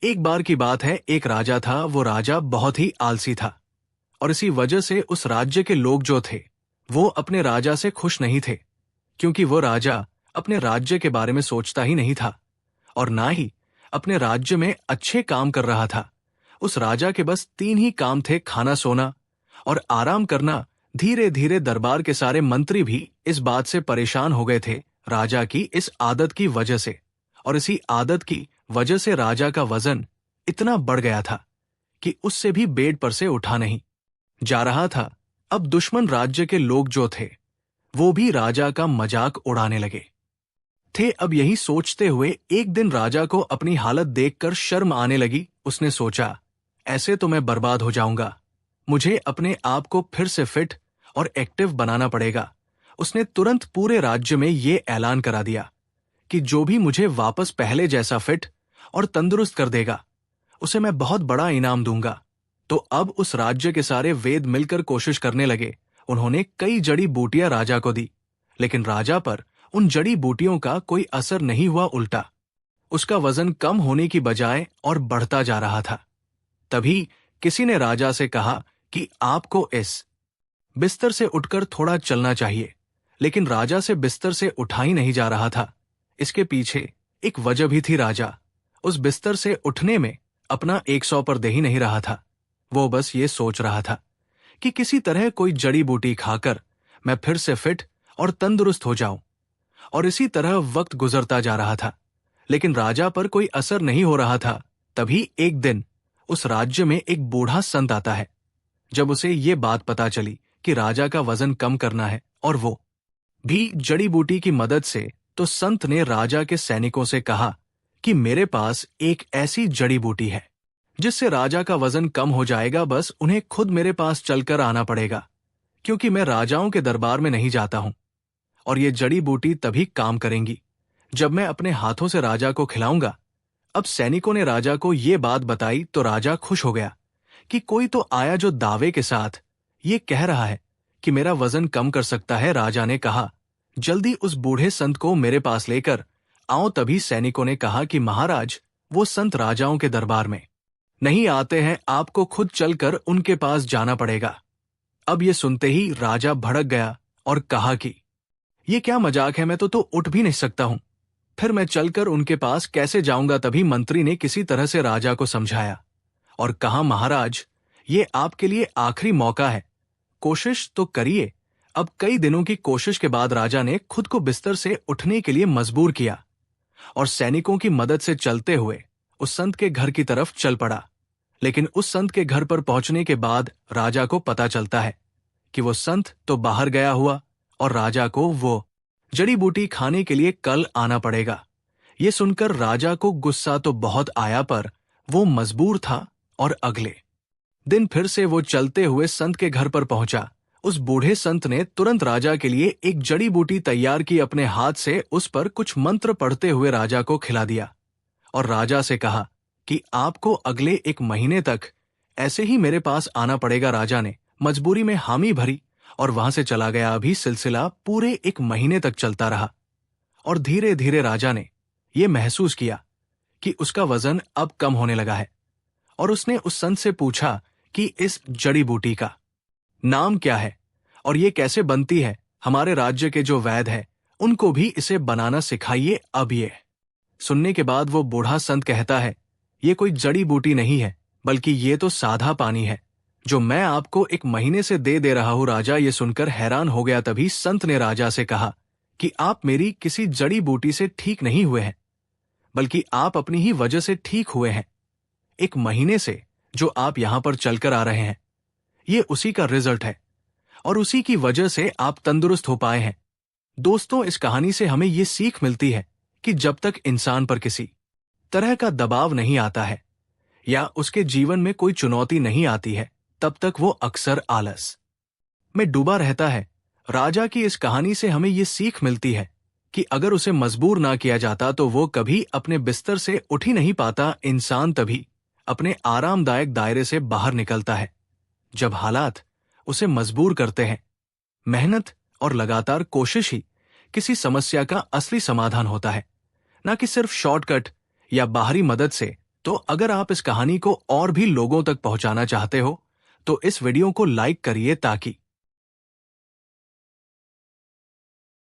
एक बार की बात है, एक राजा था। वो राजा बहुत ही आलसी था और इसी वजह से उस राज्य के लोग जो थे वो अपने राजा से खुश नहीं थे, क्योंकि वो राजा अपने राज्य के बारे में सोचता ही नहीं था और ना ही अपने राज्य में अच्छे काम कर रहा था। उस राजा के बस तीन ही काम थे, खाना, सोना और आराम करना। धीरे धीरे दरबार के सारे मंत्री भी इस बात से परेशान हो गए थे राजा की इस आदत की वजह से, और इसी आदत की वजह से राजा का वजन इतना बढ़ गया था कि उससे भी बेड पर से उठा नहीं जा रहा था। अब दुश्मन राज्य के लोग जो थे वो भी राजा का मजाक उड़ाने लगे थे। अब यही सोचते हुए एक दिन राजा को अपनी हालत देखकर शर्म आने लगी। उसने सोचा, ऐसे तो मैं बर्बाद हो जाऊंगा, मुझे अपने आप को फिर से फिट और एक्टिव बनाना पड़ेगा। उसने तुरंत पूरे राज्य में ये ऐलान करा दिया कि जो भी मुझे वापस पहले जैसा फिट और तंदुरुस्त कर देगा उसे मैं बहुत बड़ा इनाम दूंगा। तो अब उस राज्य के सारे वेद मिलकर कोशिश करने लगे। उन्होंने कई जड़ी बूटियां राजा को दी, लेकिन राजा पर उन जड़ी बूटियों का कोई असर नहीं हुआ, उल्टा उसका वजन कम होने की बजाय और बढ़ता जा रहा था। तभी किसी ने राजा से कहा कि आपको इस बिस्तर से उठकर थोड़ा चलना चाहिए, लेकिन राजा से बिस्तर से उठा ही नहीं जा रहा था। इसके पीछे एक वजह भी थी। राजा उस बिस्तर से उठने में अपना 100 पर दे ही नहीं रहा था। वो बस ये सोच रहा था कि किसी तरह कोई जड़ी बूटी खाकर मैं फिर से फिट और तंदुरुस्त हो जाऊं, और इसी तरह वक्त गुजरता जा रहा था, लेकिन राजा पर कोई असर नहीं हो रहा था। तभी एक दिन उस राज्य में एक बूढ़ा संत आता है। जब उसे ये बात पता चली कि राजा का वजन कम करना है और वो भी जड़ी बूटी की मदद से, तो संत ने राजा के सैनिकों से कहा कि मेरे पास एक ऐसी जड़ी बूटी है जिससे राजा का वजन कम हो जाएगा। बस उन्हें खुद मेरे पास चलकर आना पड़ेगा, क्योंकि मैं राजाओं के दरबार में नहीं जाता हूं, और ये जड़ी बूटी तभी काम करेंगी जब मैं अपने हाथों से राजा को खिलाऊंगा। अब सैनिकों ने राजा को ये बात बताई तो राजा खुश हो गया कि कोई तो आया जो दावे के साथ ये कह रहा है कि मेरा वजन कम कर सकता है। राजा ने कहा, जल्दी उस बूढ़े संत को मेरे पास लेकर आओ। तभी सैनिकों ने कहा कि महाराज, वो संत राजाओं के दरबार में नहीं आते हैं, आपको खुद चलकर उनके पास जाना पड़ेगा। अब ये सुनते ही राजा भड़क गया और कहा कि ये क्या मजाक है, मैं तो उठ भी नहीं सकता हूं, फिर मैं चलकर उनके पास कैसे जाऊंगा। तभी मंत्री ने किसी तरह से राजा को समझाया और कहा, महाराज, ये आपके लिए आखिरी मौका है, कोशिश तो करिए। अब कई दिनों की कोशिश के बाद राजा ने खुद को बिस्तर से उठने के लिए मजबूर किया और सैनिकों की मदद से चलते हुए उस संत के घर की तरफ चल पड़ा। लेकिन उस संत के घर पर पहुंचने के बाद राजा को पता चलता है कि वो संत तो बाहर गया हुआ और राजा को वो जड़ी बूटी खाने के लिए कल आना पड़ेगा। ये सुनकर राजा को गुस्सा तो बहुत आया, पर वो मजबूर था और अगले दिन फिर से वो चलते हुए संत के घर पर पहुंचा। उस बूढ़े संत ने तुरंत राजा के लिए एक जड़ी बूटी तैयार की, अपने हाथ से उस पर कुछ मंत्र पढ़ते हुए राजा को खिला दिया और राजा से कहा कि आपको अगले 1 महीने तक ऐसे ही मेरे पास आना पड़ेगा। राजा ने मजबूरी में हामी भरी और वहां से चला गया। अभी सिलसिला पूरे 1 महीने तक चलता रहा और धीरे धीरे राजा ने यह महसूस किया कि उसका वजन अब कम होने लगा है, और उसने उस संत से पूछा कि इस जड़ी बूटी का नाम क्या है और ये कैसे बनती है। हमारे राज्य के जो वैद्य हैं उनको भी इसे बनाना सिखाइए। अब ये सुनने के बाद वो बूढ़ा संत कहता है, ये कोई जड़ी बूटी नहीं है, बल्कि ये तो साधा पानी है जो मैं आपको 1 महीने से दे रहा हूं। राजा ये सुनकर हैरान हो गया। तभी संत ने राजा से कहा कि आप मेरी किसी जड़ी बूटी से ठीक नहीं हुए हैं, बल्कि आप अपनी ही वजह से ठीक हुए हैं। 1 महीने से जो आप यहां पर चलकर आ रहे हैं, ये उसी का रिजल्ट है और उसी की वजह से आप तंदुरुस्त हो पाए हैं। दोस्तों, इस कहानी से हमें ये सीख मिलती है कि जब तक इंसान पर किसी तरह का दबाव नहीं आता है या उसके जीवन में कोई चुनौती नहीं आती है, तब तक वो अक्सर आलस में डूबा रहता है। राजा की इस कहानी से हमें ये सीख मिलती है कि अगर उसे मजबूर ना किया जाता तो वो कभी अपने बिस्तर से उठ ही नहीं पाता। इंसान तभी अपने आरामदायक दायरे से बाहर निकलता है जब हालात उसे मजबूर करते हैं। मेहनत और लगातार कोशिश ही किसी समस्या का असली समाधान होता है, ना कि सिर्फ शॉर्टकट या बाहरी मदद से तो अगर आप इस कहानी को और भी लोगों तक पहुंचाना चाहते हो तो इस वीडियो को लाइक करिए ताकि